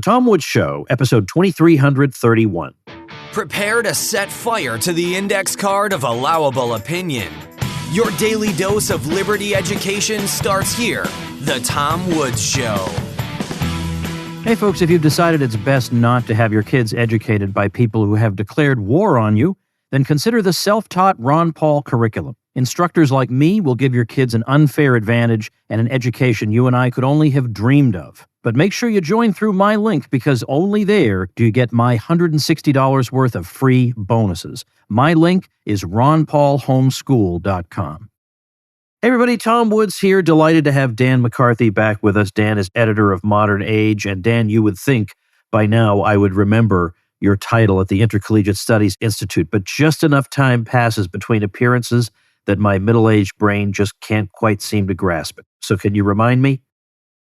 Tom Woods Show, episode 2331. Prepare to set fire to the index card of allowable opinion. Your daily dose of liberty education starts here. The Tom Woods Show. Hey folks, if you've decided it's best not to have your kids educated by people who have declared war on you, then consider the self-taught Ron Paul curriculum. Instructors like me will give your kids an unfair advantage and an education you and I could only have dreamed of. But make sure you join through my link, because only there do you get my $160 worth of free bonuses. My link is ronpaulhomeschool.com. Hey everybody, Tom Woods here. Delighted to have Dan McCarthy back with us. Dan is editor of Modern Age. And Dan, you would think by now I would remember your title at the Intercollegiate Studies Institute, but just enough time passes between appearances that my middle-aged brain just can't quite seem to grasp it. So can you remind me?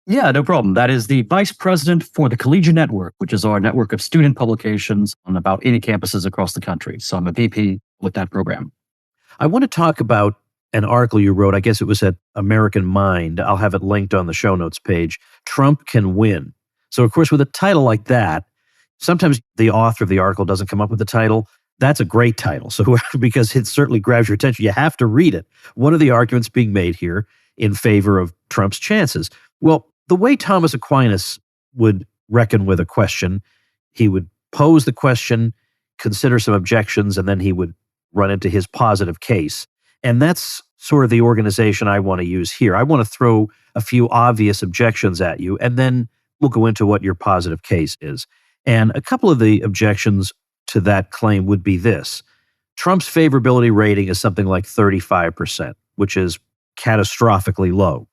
Yeah, no problem. That is the vice president for the Collegiate Network, which is our network of student publications on about 80 campuses across the country. So I'm a VP with that program. I want to talk about an article you wrote. I guess it was at American Mind. I'll have it linked on the show notes page. Trump Can Win. So, of course, with a title like that, sometimes the author of the article doesn't come up with the title. That's a great title. So, because it certainly grabs your attention, you have to read it. What are the arguments being made here in favor of Trump's chances? Well, the way Thomas Aquinas would reckon with a question, he would pose the question, consider some objections, and then he would run into his positive case. And that's sort of the organization I want to use here. I want to throw a few obvious objections at you, and then we'll go into what your positive case is. And a couple of the objections to that claim would be this. Trump's favorability rating is something like 35%, which is catastrophically low.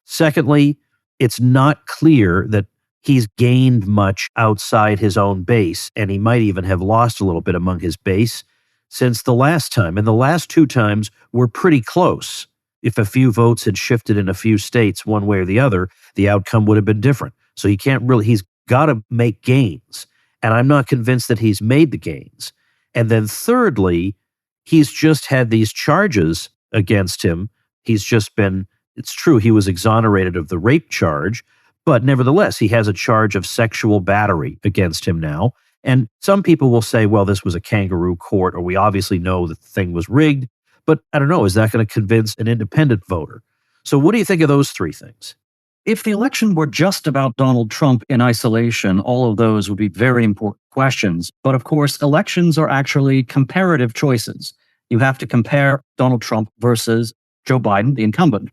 Secondly, it's not clear that he's gained much outside his own base, and he might even have lost a little bit among his base since the last time. And the last two times were pretty close. If a few votes had shifted in a few states one way or the other, the outcome would have been different. So he's got to make gains. And I'm not convinced that he's made the gains. And then thirdly, he's just had these charges against him. He's just been, it's true, he was exonerated of the rape charge, but nevertheless, he has a charge of sexual battery against him now. And some people will say, well, this was a kangaroo court, or we obviously know that the thing was rigged. But I don't know, is that going to convince an independent voter? So what do you think of those three things? If the election were just about Donald Trump in isolation, all of those would be very important questions. But of course, elections are actually comparative choices. You have to compare Donald Trump versus Joe Biden, the incumbent.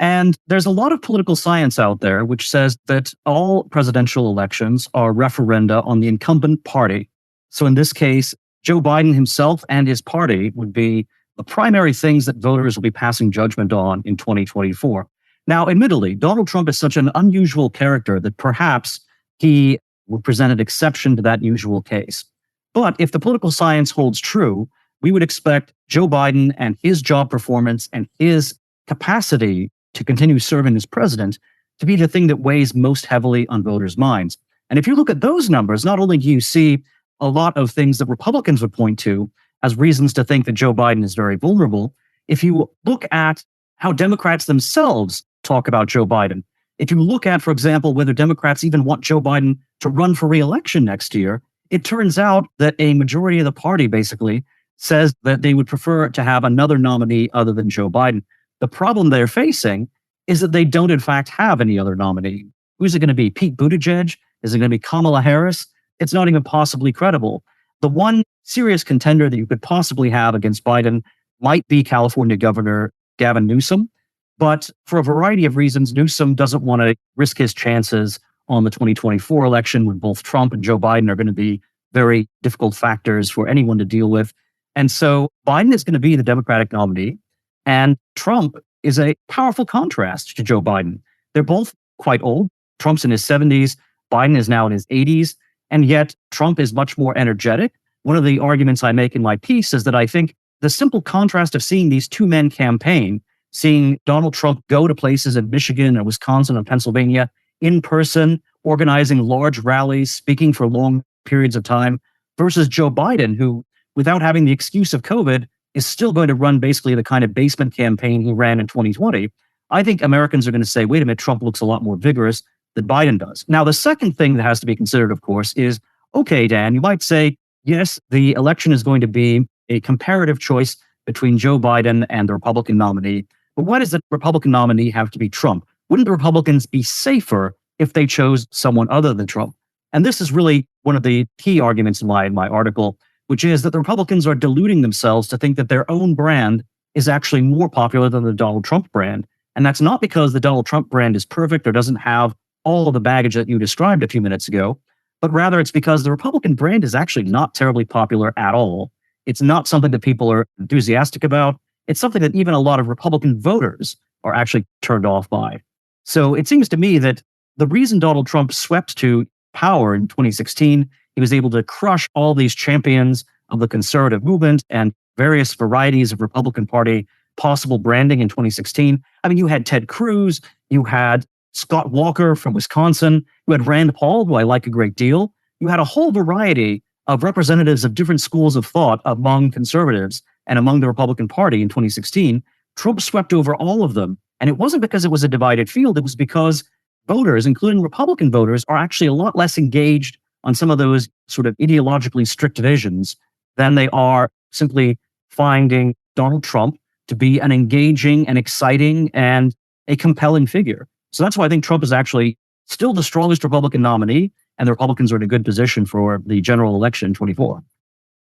And there's a lot of political science out there which says that all presidential elections are referenda on the incumbent party. So in this case, Joe Biden himself and his party would be the primary things that voters will be passing judgment on in 2024. Now, admittedly, Donald Trump is such an unusual character that perhaps he would present an exception to that usual case. But if the political science holds true, we would expect Joe Biden and his job performance and his capacity to continue serving as president to be the thing that weighs most heavily on voters' minds. And if you look at those numbers, not only do you see a lot of things that Republicans would point to as reasons to think that Joe Biden is very vulnerable, if you look at how Democrats themselves talk about Joe Biden, if you look at, for example, whether Democrats even want Joe Biden to run for re-election next year, it turns out that a majority of the party basically says that they would prefer to have another nominee other than Joe Biden. The problem they're facing is that they don't, in fact, have any other nominee. Who's it going to be? Pete Buttigieg? Is it going to be Kamala Harris? It's not even possibly credible. The one serious contender that you could possibly have against Biden might be California Governor Gavin Newsom. But for a variety of reasons, Newsom doesn't want to risk his chances on the 2024 election when both Trump and Joe Biden are going to be very difficult factors for anyone to deal with. And so Biden is going to be the Democratic nominee, and Trump is a powerful contrast to Joe Biden. They're both quite old. Trump's in his 70s, Biden is now in his 80s, and yet Trump is much more energetic. One of the arguments I make in my piece is that I think the simple contrast of seeing these two men campaign, seeing Donald Trump go to places in Michigan and Wisconsin and Pennsylvania in person, organizing large rallies, speaking for long periods of time, versus Joe Biden, who, without having the excuse of COVID, is still going to run basically the kind of basement campaign he ran in 2020. I think Americans are going to say, wait a minute, Trump looks a lot more vigorous. that Biden does. Now, the second thing that has to be considered, of course, is, okay, Dan, you might say, yes, the election is going to be a comparative choice between Joe Biden and the Republican nominee. But why does the Republican nominee have to be Trump? Wouldn't the Republicans be safer if they chose someone other than Trump? And this is really one of the key arguments in my article, which is that the Republicans are deluding themselves to think that their own brand is actually more popular than the Donald Trump brand. And that's not because the Donald Trump brand is perfect or doesn't have all of the baggage that you described a few minutes ago, but rather it's because the Republican brand is actually not terribly popular at all. It's not something that people are enthusiastic about. It's something that even a lot of Republican voters are actually turned off by. So it seems to me that the reason Donald Trump swept to power in 2016, he was able to crush all these champions of the conservative movement and various varieties of Republican Party possible branding in 2016. I mean, you had Ted Cruz, you had Scott Walker from Wisconsin, you had Rand Paul, who I like a great deal. You had a whole variety of representatives of different schools of thought among conservatives and among the Republican Party in 2016. Trump swept over all of them. And it wasn't because it was a divided field. It was because voters, including Republican voters, are actually a lot less engaged on some of those sort of ideologically strict divisions than they are simply finding Donald Trump to be an engaging and exciting and a compelling figure. So that's why I think Trump is actually still the strongest Republican nominee, and the Republicans are in a good position for the general election in 24.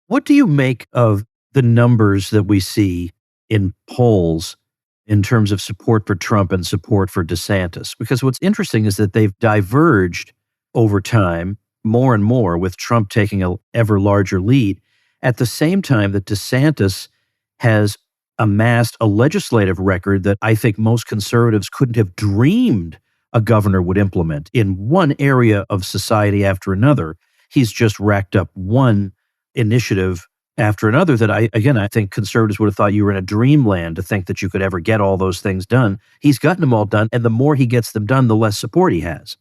What do you make of the numbers that we see in polls in terms of support for Trump and support for DeSantis? Because what's interesting is that they've diverged over time more and more, with Trump taking an ever larger lead, at the same time that DeSantis has amassed a legislative record that I think most conservatives couldn't have dreamed a governor would implement. In one area of society after another, he's just racked up one initiative after another that I think conservatives would have thought you were in a dreamland to think that you could ever get all those things done. He's gotten them all done, and the more he gets them done, the less support he has.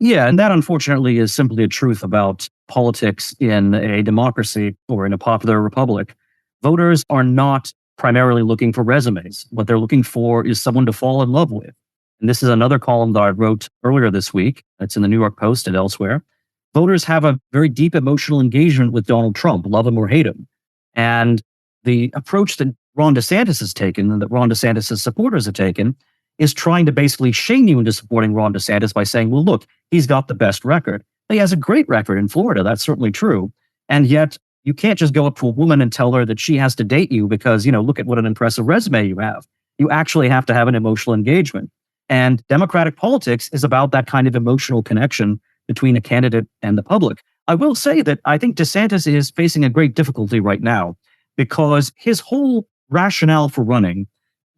Yeah, and that unfortunately is simply a truth about politics in a democracy or in a popular republic. Voters are not primarily looking for resumes. What they're looking for is someone to fall in love with. And this is another column that I wrote earlier this week. It's in the New York Post and elsewhere. Voters have a very deep emotional engagement with Donald Trump, love him or hate him. And the approach that Ron DeSantis has taken and that Ron DeSantis' supporters have taken is trying to basically shame you into supporting Ron DeSantis by saying, well, look, he's got the best record. He has a great record in Florida. That's certainly true. And yet you can't just go up to a woman and tell her that she has to date you because, look at what an impressive resume you have. You actually have to have an emotional engagement. And Democratic politics is about that kind of emotional connection between a candidate and the public. I will say that I think DeSantis is facing a great difficulty right now because his whole rationale for running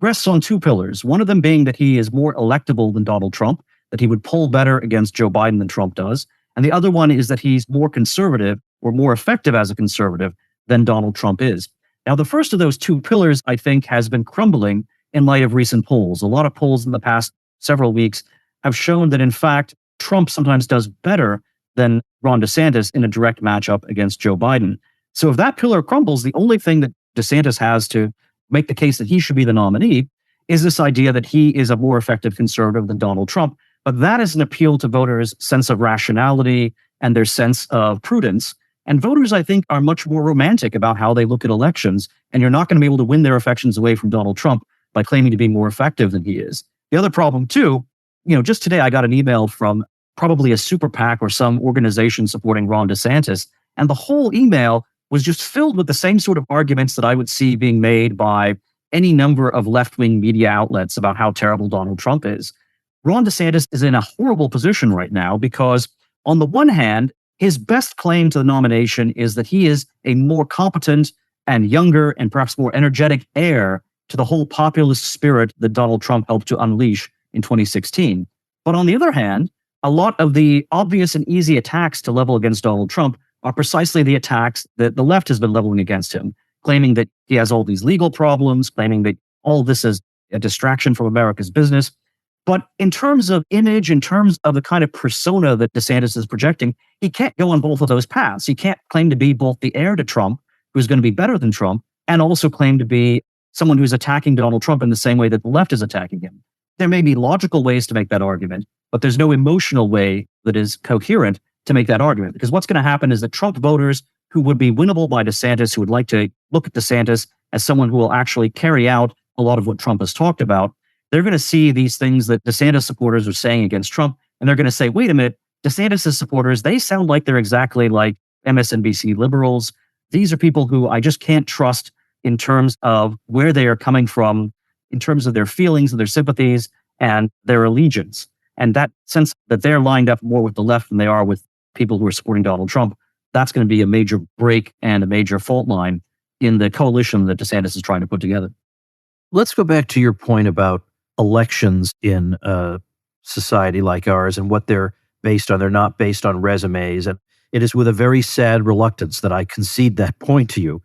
rests on two pillars. One of them being that he is more electable than Donald Trump, that he would poll better against Joe Biden than Trump does. And the other one is that he's more conservative or more effective as a conservative than Donald Trump is. Now, the first of those two pillars, I think, has been crumbling in light of recent polls. A lot of polls in the past several weeks have shown that, in fact, Trump sometimes does better than Ron DeSantis in a direct matchup against Joe Biden. So if that pillar crumbles, the only thing that DeSantis has to make the case that he should be the nominee is this idea that he is a more effective conservative than Donald Trump. But that is an appeal to voters' sense of rationality and their sense of prudence. And voters, I think, are much more romantic about how they look at elections. And you're not going to be able to win their affections away from Donald Trump by claiming to be more effective than he is. The other problem, too, just today I got an email from probably a super PAC or some organization supporting Ron DeSantis. And the whole email was just filled with the same sort of arguments that I would see being made by any number of left-wing media outlets about how terrible Donald Trump is. Ron DeSantis is in a horrible position right now because, on the one hand, his best claim to the nomination is that he is a more competent and younger and perhaps more energetic heir to the whole populist spirit that Donald Trump helped to unleash in 2016. But on the other hand, a lot of the obvious and easy attacks to level against Donald Trump are precisely the attacks that the left has been leveling against him, claiming that he has all these legal problems, claiming that all this is a distraction from America's business. But in terms of image, in terms of the kind of persona that DeSantis is projecting, he can't go on both of those paths. He can't claim to be both the heir to Trump, who's going to be better than Trump, and also claim to be someone who's attacking Donald Trump in the same way that the left is attacking him. There may be logical ways to make that argument, but there's no emotional way that is coherent to make that argument. Because what's going to happen is that Trump voters who would be winnable by DeSantis, who would like to look at DeSantis as someone who will actually carry out a lot of what Trump has talked about, they're going to see these things that DeSantis supporters are saying against Trump, and they're going to say, wait a minute, DeSantis' supporters, they sound like they're exactly like MSNBC liberals. These are people who I just can't trust in terms of where they are coming from, in terms of their feelings and their sympathies and their allegiance. And that sense that they're lined up more with the left than they are with people who are supporting Donald Trump, that's going to be a major break and a major fault line in the coalition that DeSantis is trying to put together. Let's go back to your point about elections in a society like ours and what they're based on. They're not based on resumes. And it is with a very sad reluctance that I concede that point to you.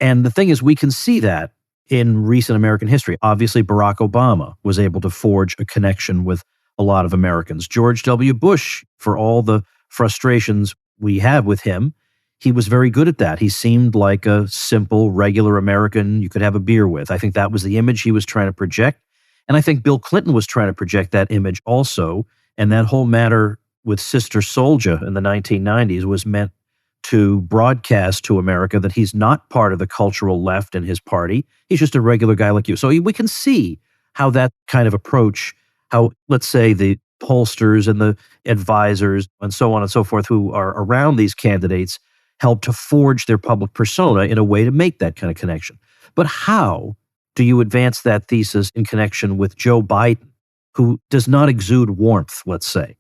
And the thing is, we can see that in recent American history. Obviously, Barack Obama was able to forge a connection with a lot of Americans. George W. Bush, for all the frustrations we have with him, he was very good at that. He seemed like a simple, regular American you could have a beer with. I think that was the image he was trying to project. And I think Bill Clinton was trying to project that image also. And that whole matter with Sister Souljah in the 1990s was meant to broadcast to America that he's not part of the cultural left in his party. He's just a regular guy like you. So we can see how that kind of approach, how, let's say, the pollsters and the advisors and so on and so forth who are around these candidates help to forge their public persona in a way to make that kind of connection. But how do you advance that thesis in connection with Joe Biden, who does not exude warmth, let's say?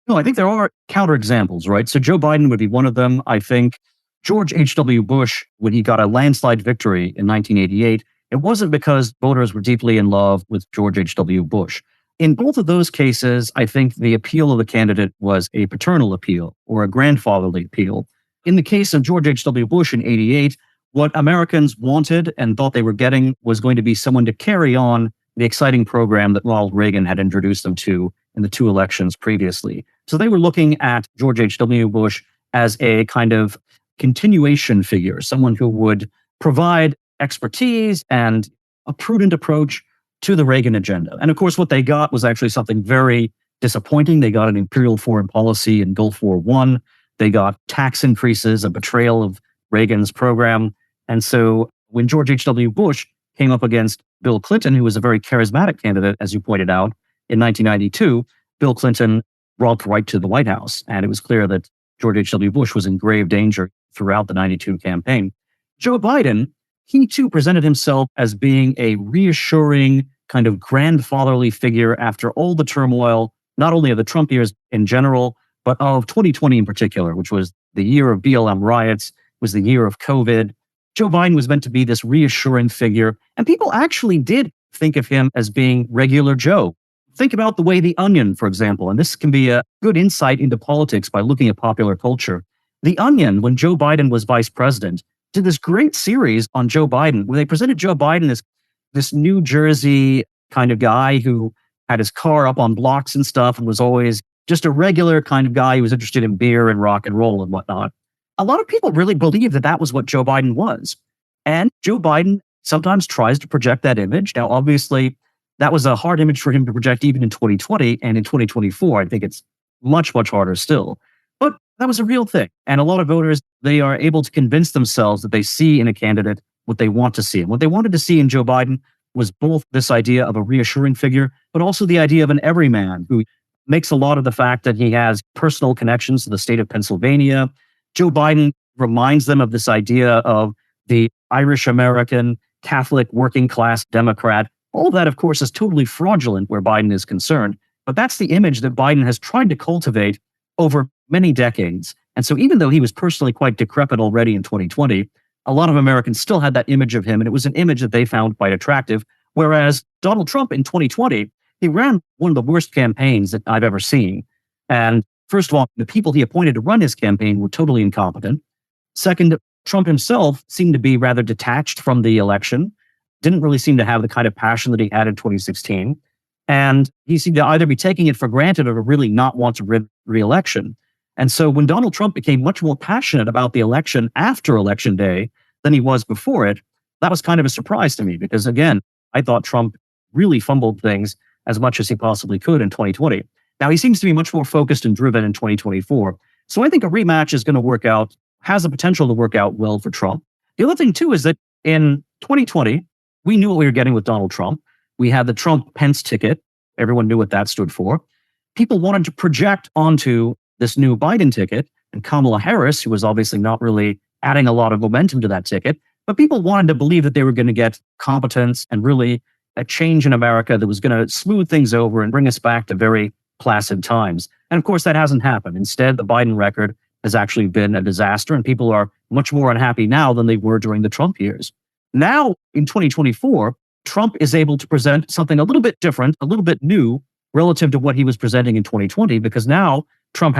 No, I think there are counterexamples, right? So Joe Biden would be one of them. I think George H.W. Bush, when he got a landslide victory in 1988, it wasn't because voters were deeply in love with George H.W. Bush. In both of those cases, I think the appeal of the candidate was a paternal appeal or a grandfatherly appeal. In the case of George H.W. Bush in 88, what Americans wanted and thought they were getting was going to be someone to carry on the exciting program that Ronald Reagan had introduced them to in the two elections previously. So they were looking at George H.W. Bush as a kind of continuation figure, someone who would provide expertise and a prudent approach to the Reagan agenda. And of course, what they got was actually something very disappointing. They got an imperial foreign policy in Gulf War I. They got tax increases, a betrayal of Reagan's program. And so when George H.W. Bush came up against Bill Clinton, who was a very charismatic candidate, as you pointed out, in 1992, Bill Clinton brought right to the White House. And it was clear that George H.W. Bush was in grave danger throughout the 92 campaign. Joe Biden, he too presented himself as being a reassuring kind of grandfatherly figure after all the turmoil, not only of the Trump years in general, but of 2020 in particular, which was the year of BLM riots, was the year of COVID. Joe Biden was meant to be this reassuring figure, and people actually did think of him as being regular Joe. Think about The Way the Onion, for example, and this can be a good insight into politics by looking at popular culture. The Onion, when Joe Biden was vice president, did this great series on Joe Biden, where they presented Joe Biden as this New Jersey kind of guy who had his car up on blocks and stuff and was always just a regular kind of guy who was interested in beer and rock and roll and whatnot. A lot of people really believed that that was what Joe Biden was. And Joe Biden sometimes tries to project that image. Now, obviously, that was a hard image for him to project even in 2020. And in 2024, I think it's much, much harder still. But that was a real thing. And a lot of voters, they are able to convince themselves that they see in a candidate what they want to see. And what they wanted to see in Joe Biden was both this idea of a reassuring figure, but also the idea of an everyman who makes a lot of the fact that he has personal connections to the state of Pennsylvania. Joe Biden reminds them of this idea of the Irish American Catholic working class Democrat. All of that, of course, is totally fraudulent where Biden is concerned. But that's the image that Biden has tried to cultivate over many decades. And so even though he was personally quite decrepit already in 2020, a lot of Americans still had that image of him. And it was an image that they found quite attractive. Whereas Donald Trump in 2020, he ran one of the worst campaigns that I've ever seen. And first of all, the people he appointed to run his campaign were totally incompetent. Second, Trump himself seemed to be rather detached from the election, didn't really seem to have the kind of passion that he had in 2016. And he seemed to either be taking it for granted or to really not want to re-election. And so when Donald Trump became much more passionate about the election after Election Day than he was before it, that was kind of a surprise to me because, again, I thought Trump really fumbled things as much as he possibly could in 2020. Now, he seems to be much more focused and driven in 2024. So I think a rematch is going to work out, has the potential to work out well for Trump. The other thing, too, is that in 2020, we knew what we were getting with Donald Trump. We had the Trump-Pence ticket. Everyone knew what that stood for. People wanted to project onto this new Biden ticket and Kamala Harris, who was obviously not really adding a lot of momentum to that ticket, but people wanted to believe that they were going to get competence and really a change in America that was going to smooth things over and bring us back to very placid times. And of course, that hasn't happened. Instead, the Biden record has actually been a disaster, and people are much more unhappy now than they were during the Trump years. Now, in 2024, Trump is able to present something a little bit different, a little bit new relative to what he was presenting in 2020, because now Trump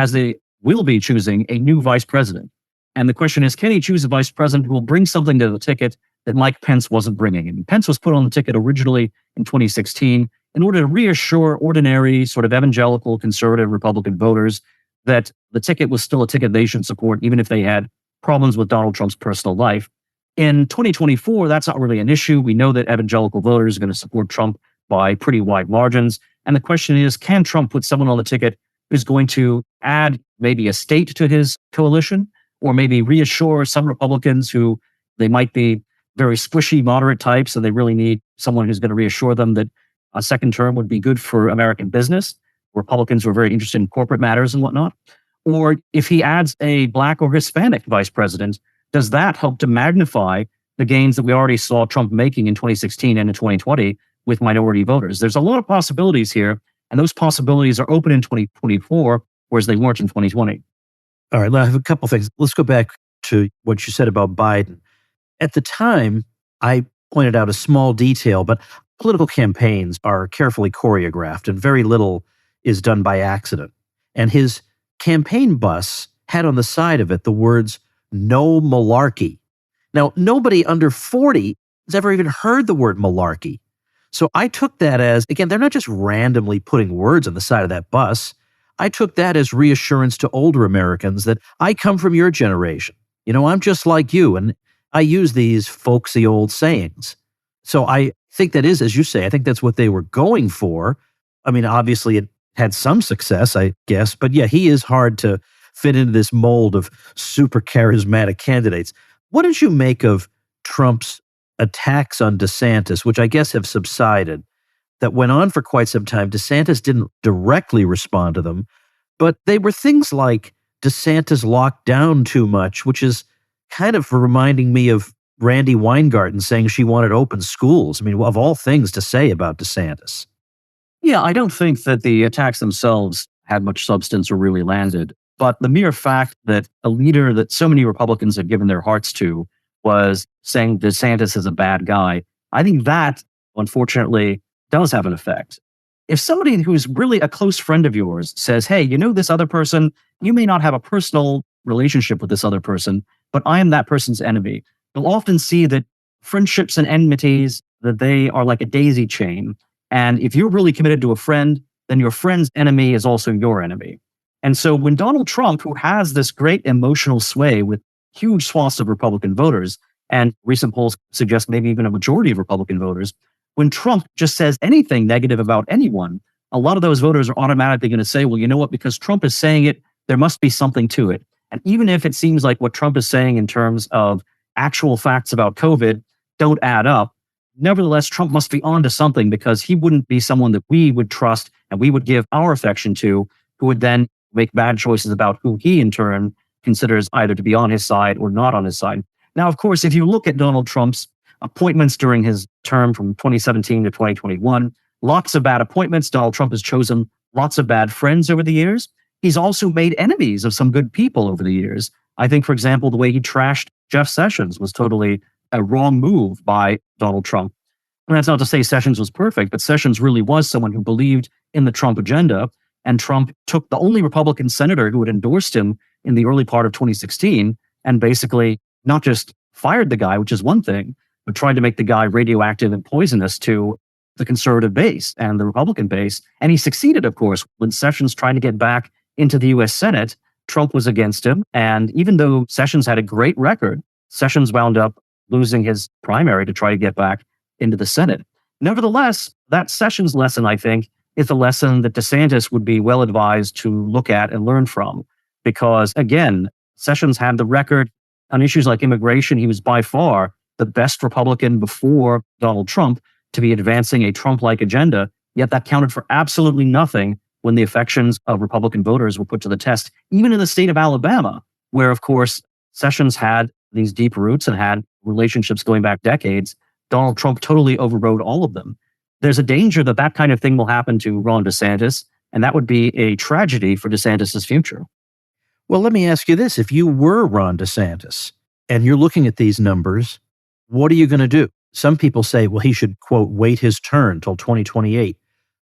will be choosing a new vice president. And the question is, can he choose a vice president who will bring something to the ticket that Mike Pence wasn't bringing? And Pence was put on the ticket originally in 2016 in order to reassure ordinary sort of evangelical conservative Republican voters that the ticket was still a ticket they should support, even if they had problems with Donald Trump's personal life. In 2024, that's not really an issue. We know that evangelical voters are going to support Trump by pretty wide margins. And the question is, can Trump put someone on the ticket who's going to add maybe a state to his coalition, or maybe reassure some Republicans who they might be very squishy, moderate types, and they really need someone who's going to reassure them that a second term would be good for American business. Republicans who are very interested in corporate matters and whatnot. Or if he adds a Black or Hispanic vice president, does that help to magnify the gains that we already saw Trump making in 2016 and in 2020 with minority voters? There's a lot of possibilities here, and those possibilities are open in 2024, whereas they weren't in 2020. All right, I have a couple things. Let's go back to what you said about Biden. At the time, I pointed out a small detail, but political campaigns are carefully choreographed and very little is done by accident. And his campaign bus had on the side of it the words, "No malarkey." Now, nobody under 40 has ever even heard the word malarkey. So I took that as, again, they're not just randomly putting words on the side of that bus. I took that as reassurance to older Americans that I come from your generation. You know, I'm just like you, and I use these folksy old sayings. So I think that is, as you say, I think that's what they were going for. I mean, obviously it had some success, I guess, but yeah, he is hard to fit into this mold of super charismatic candidates. What did you make of Trump's attacks on DeSantis, which I guess have subsided, that went on for quite some time? DeSantis didn't directly respond to them, but they were things like DeSantis locked down too much, which is kind of reminding me of Randy Weingarten saying she wanted open schools. I mean, of all things to say about DeSantis. Yeah, I don't think that the attacks themselves had much substance or really landed. But the mere fact that a leader that so many Republicans have given their hearts to was saying DeSantis is a bad guy, I think that, unfortunately, does have an effect. If somebody who's really a close friend of yours says, hey, you know this other person, you may not have a personal relationship with this other person, but I am that person's enemy. You'll often see that friendships and enmities, that they are like a daisy chain. And if you're really committed to a friend, then your friend's enemy is also your enemy. And so when Donald Trump, who has this great emotional sway with huge swaths of Republican voters, and recent polls suggest maybe even a majority of Republican voters, when Trump just says anything negative about anyone, a lot of those voters are automatically going to say, well, you know what, because Trump is saying it, there must be something to it. And even if it seems like what Trump is saying in terms of actual facts about COVID don't add up, nevertheless, Trump must be onto something, because he wouldn't be someone that we would trust and we would give our affection to, who would then make bad choices about who he in turn considers either to be on his side or not on his side. Now, of course, if you look at Donald Trump's appointments during his term from 2017 to 2021, lots of bad appointments. Donald Trump has chosen lots of bad friends over the years. He's also made enemies of some good people over the years. I think, for example, the way he trashed Jeff Sessions was totally a wrong move by Donald Trump. And that's not to say Sessions was perfect, but Sessions really was someone who believed in the Trump agenda. And Trump took the only Republican senator who had endorsed him in the early part of 2016 and basically not just fired the guy, which is one thing, but tried to make the guy radioactive and poisonous to the conservative base and the Republican base. And he succeeded, of course. When Sessions tried to get back into the U.S. Senate, Trump was against him. And even though Sessions had a great record, Sessions wound up losing his primary to try to get back into the Senate. Nevertheless, that Sessions lesson, I think, is a lesson that DeSantis would be well advised to look at and learn from. Because again, Sessions had the record on issues like immigration. He was by far the best Republican before Donald Trump to be advancing a Trump-like agenda, yet that counted for absolutely nothing when the affections of Republican voters were put to the test, even in the state of Alabama, where, of course, Sessions had these deep roots and had relationships going back decades. Donald Trump totally overrode all of them. There's a danger that that kind of thing will happen to Ron DeSantis, and that would be a tragedy for DeSantis' future. Well, let me ask you this. If you were Ron DeSantis and you're looking at these numbers, what are you going to do? Some people say, well, he should, quote, wait his turn till 2028.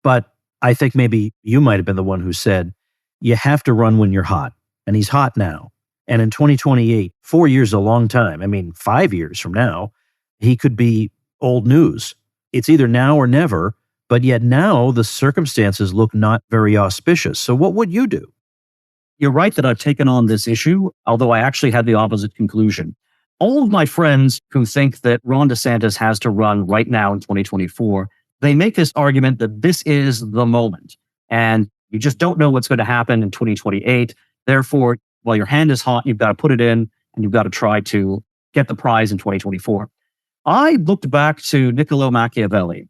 But I think maybe you might have been the one who said, you have to run when you're hot. And he's hot now. And in 2028, 4 years is a long time. I mean, 5 years from now, he could be old news. It's either now or never. But yet now the circumstances look not very auspicious. So what would you do? You're right that I've taken on this issue, although I actually had the opposite conclusion. All of my friends who think that Ron DeSantis has to run right now in 2024, they make this argument that this is the moment. And you just don't know what's going to happen in 2028. Therefore, while your hand is hot, you've got to put it in and you've got to try to get the prize in 2024. I looked back to Niccolo Machiavelli.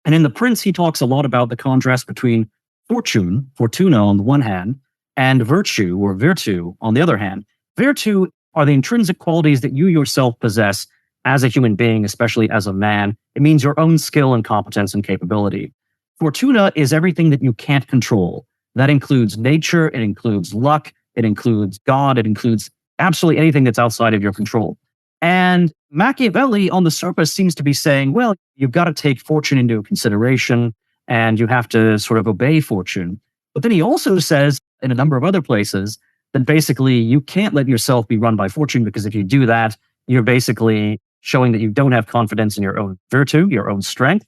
And in The Prince, he talks a lot about the contrast between fortuna on the one hand, and virtue or virtu on the other hand. Virtu are the intrinsic qualities that you yourself possess as a human being, especially as a man. It means your own skill and competence and capability. Fortuna is everything that you can't control. That includes nature, it includes luck, it includes God, it includes absolutely anything that's outside of your control. And Machiavelli on the surface seems to be saying, well, you've got to take fortune into consideration and you have to sort of obey fortune. But then he also says in a number of other places that basically you can't let yourself be run by fortune, because if you do that, you're basically showing that you don't have confidence in your own virtue, your own strength,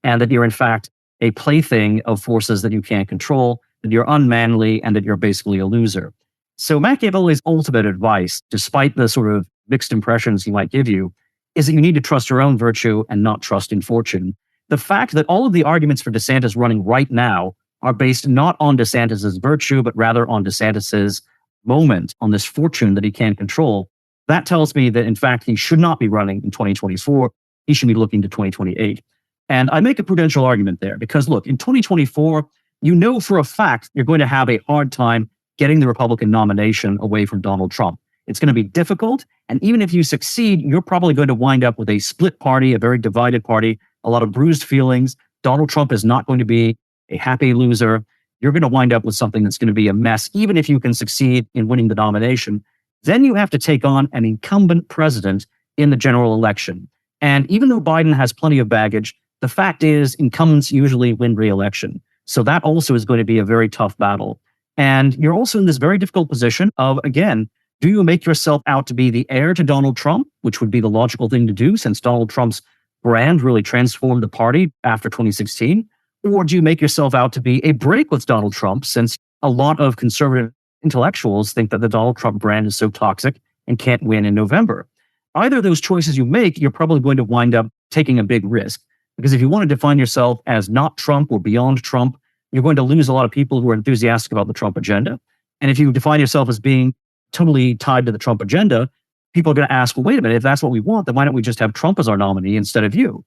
and that you're in fact a plaything of forces that you can't control, that you're unmanly, and that you're basically a loser. So Machiavelli's ultimate advice, despite the sort of mixed impressions he might give you, is that you need to trust your own virtue and not trust in fortune. The fact that all of the arguments for DeSantis running right now are based not on DeSantis's virtue, but rather on DeSantis's moment, on this fortune that he can't control, that tells me that, in fact, he should not be running in 2024. He should be looking to 2028. And I make a prudential argument there because, look, in 2024, you know for a fact you're going to have a hard time getting the Republican nomination away from Donald Trump. It's going to be difficult. And even if you succeed, you're probably going to wind up with a split party, a very divided party, a lot of bruised feelings. Donald Trump is not going to be a happy loser. You're going to wind up with something that's going to be a mess, even if you can succeed in winning the nomination. Then you have to take on an incumbent president in the general election. And even though Biden has plenty of baggage, the fact is incumbents usually win re-election. So that also is going to be a very tough battle. And you're also in this very difficult position of, again, do you make yourself out to be the heir to Donald Trump, which would be the logical thing to do since Donald Trump's brand really transformed the party after 2016? Or do you make yourself out to be a break with Donald Trump, since a lot of conservative intellectuals think that the Donald Trump brand is so toxic and can't win in November? Either of those choices you make, you're probably going to wind up taking a big risk. Because if you want to define yourself as not Trump or beyond Trump, you're going to lose a lot of people who are enthusiastic about the Trump agenda. And if you define yourself as being totally tied to the Trump agenda, people are going to ask, well, wait a minute, if that's what we want, then why don't we just have Trump as our nominee instead of you?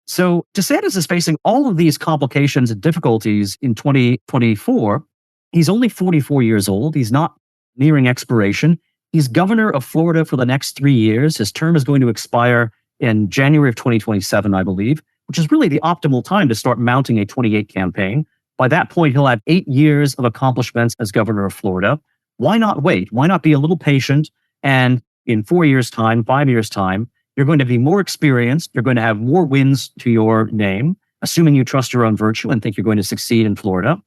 So DeSantis is facing all of these complications and difficulties in 2024. He's only 44 years old. He's not nearing expiration. He's governor of Florida for the next 3 years. His term is going to expire in January of 2027, I believe, which is really the optimal time to start mounting a 28 campaign. By that point, he'll have 8 years of accomplishments as governor of Florida. Why not wait? Why not be a little patient? And in 4 years' time, 5 years' time, you're going to be more experienced. You're going to have more wins to your name, assuming you trust your own virtue and think you're going to succeed in Florida.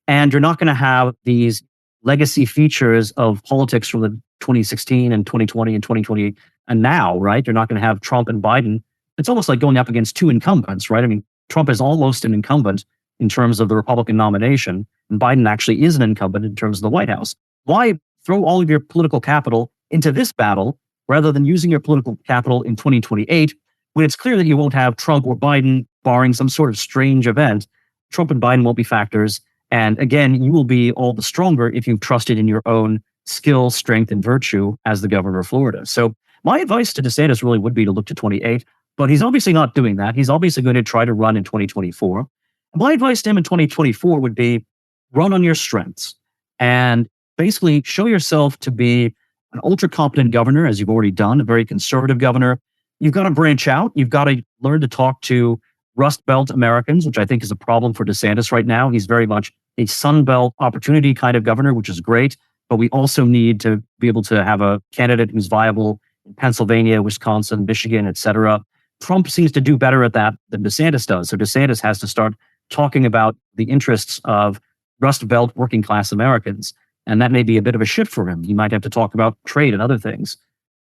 And you're not going to have these legacy features of politics from the 2016 and 2020 and 2020 and now, right? You're not going to have Trump and Biden. It's almost like going up against two incumbents, right? I mean, Trump is almost an incumbent in terms of the Republican nomination, and Biden actually is an incumbent in terms of the White House. Why throw all of your political capital into this battle rather than using your political capital in 2028 when it's clear that you won't have Trump or Biden, barring some sort of strange event, Trump and Biden won't be factors. And again, you will be all the stronger if you've trusted in your own skill, strength, and virtue as the governor of Florida. So my advice to DeSantis really would be to look to 28, but he's obviously not doing that. He's obviously going to try to run in 2024. My advice to him in 2024 would be run on your strengths and basically show yourself to be an ultra competent governor, as you've already done, a very conservative governor. You've got to branch out. You've got to learn to talk to Rust Belt Americans, which I think is a problem for DeSantis right now. He's very much a Sun Belt opportunity kind of governor, which is great. But we also need to be able to have a candidate who's viable in Pennsylvania, Wisconsin, Michigan, et cetera. Trump seems to do better at that than DeSantis does. So DeSantis has to start talking about the interests of Rust Belt working class Americans. And that may be a bit of a shift for him. He might have to talk about trade and other things.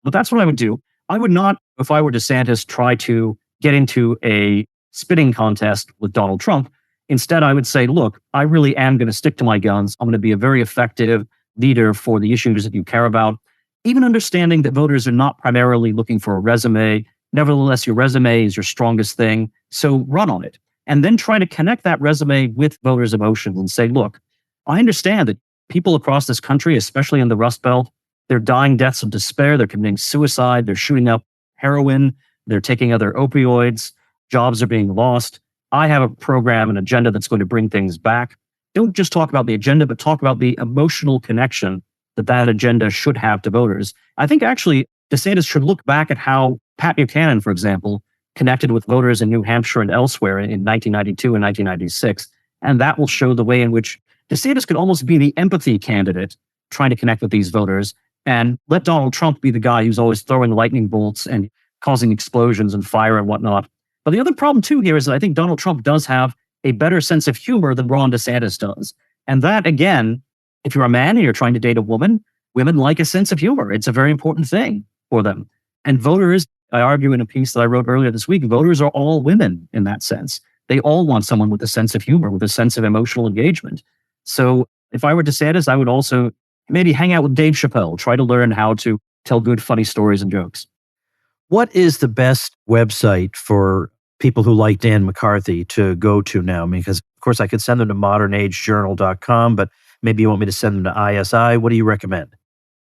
But that's what I would do. I would not, if I were DeSantis, try to get into a spitting contest with Donald Trump. Instead, I would say, look, I really am going to stick to my guns. I'm going to be a very effective leader for the issues that you care about, even understanding that voters are not primarily looking for a resume. Nevertheless, your resume is your strongest thing. So run on it. And then try to connect that resume with voters' emotions and say, look, I understand that people across this country, especially in the Rust Belt, they're dying deaths of despair. They're committing suicide. They're shooting up heroin. They're taking other opioids. Jobs are being lost. I have a program, an agenda that's going to bring things back. Don't just talk about the agenda, but talk about the emotional connection that agenda should have to voters. I think actually DeSantis should look back at how Pat Buchanan, for example, connected with voters in New Hampshire and elsewhere in 1992 and 1996. And that will show the way in which DeSantis could almost be the empathy candidate trying to connect with these voters, and let Donald Trump be the guy who's always throwing lightning bolts and causing explosions and fire and whatnot. But the other problem too here is that I think Donald Trump does have a better sense of humor than Ron DeSantis does. And that, again, if you're a man and you're trying to date a woman, women like a sense of humor. It's a very important thing for them. And voters, I argue in a piece that I wrote earlier this week, voters are all women in that sense. They all want someone with a sense of humor, with a sense of emotional engagement. So if I were DeSantis, I would also maybe hang out with Dave Chappelle, try to learn how to tell good, funny stories and jokes. What is the best website for people who like Dan McCarthy to go to now? I mean, because, of course, I could send them to modernagejournal.com, but maybe you want me to send them to ISI. What do you recommend?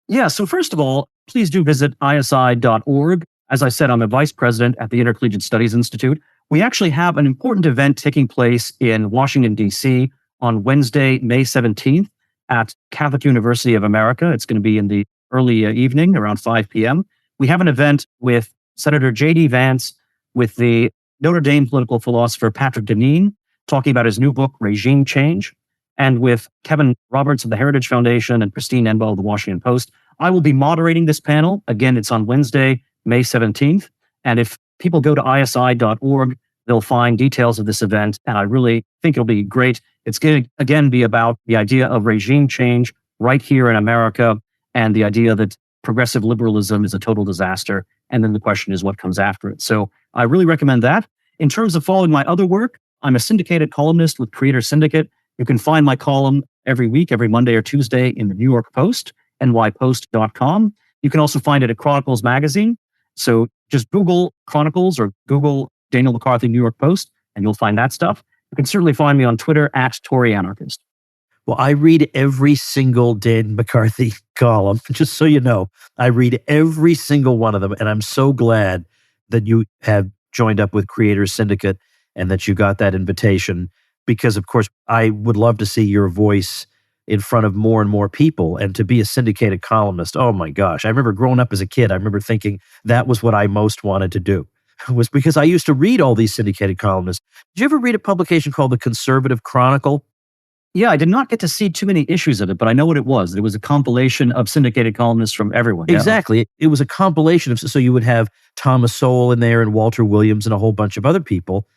Yeah, so first of all, please do visit isi.org. As I said, I'm a vice president at the Intercollegiate Studies Institute. We actually have an important event taking place in Washington, D.C. on Wednesday, May 17th at Catholic University of America. It's going to be in the early evening, around 5 p.m. We have an event with Senator J.D. Vance, with the Notre Dame political philosopher Patrick Deneen, talking about his new book, Regime Change, and with Kevin Roberts of the Heritage Foundation and Christine Enbo of the Washington Post. I will be moderating this panel. Again, it's on Wednesday, May 17th. And if people go to isi.org, they'll find details of this event. And I really think it'll be great. It's going to, again, be about the idea of regime change right here in America and the idea that progressive liberalism is a total disaster. And then the question is what comes after it. So I really recommend that. In terms of following my other work, I'm a syndicated columnist with Creator Syndicate. You can find my column every week, every Monday or Tuesday in the New York Post, nypost.com. You can also find it at Chronicles Magazine. So just Google Chronicles or Google Daniel McCarthy New York Post, and you'll find that stuff. You can certainly find me on Twitter at Tory Anarchist. Well, I read every single Dan McCarthy column, just so you know. I read every single one of them, and I'm so glad that you have joined up with Creators Syndicate and that you got that invitation, because, of course, I would love to see your voice in front of more and more people, and to be a syndicated columnist. Oh my gosh. I remember growing up as a kid, I remember thinking that was what I most wanted to do, was because I used to read all these syndicated columnists. Did you ever read a publication called The Conservative Chronicle? Yeah, I did not get to see too many issues of it, but I know what it was. It was a compilation of syndicated columnists from everyone. Exactly. Yeah. It was a compilation of, so you would have Thomas Sowell in there and Walter Williams and a whole bunch of other people.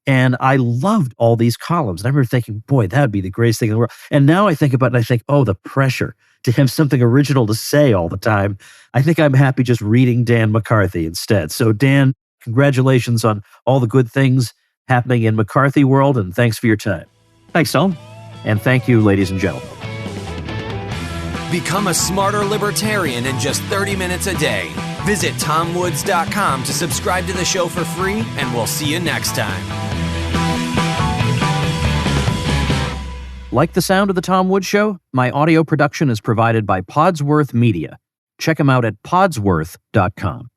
And I loved all these columns. And I remember thinking, boy, that would be the greatest thing in the world. And now I think about it and I think, oh, the pressure to have something original to say all the time. I think I'm happy just reading Dan McCarthy instead. So Dan, congratulations on all the good things happening in McCarthy world. And thanks for your time. Thanks, Tom. And thank you, ladies and gentlemen. Become a smarter libertarian in just 30 minutes a day. Visit TomWoods.com to subscribe to the show for free, and we'll see you next time. Like the sound of The Tom Woods Show? My audio production is provided by Podsworth Media. Check them out at podsworth.com.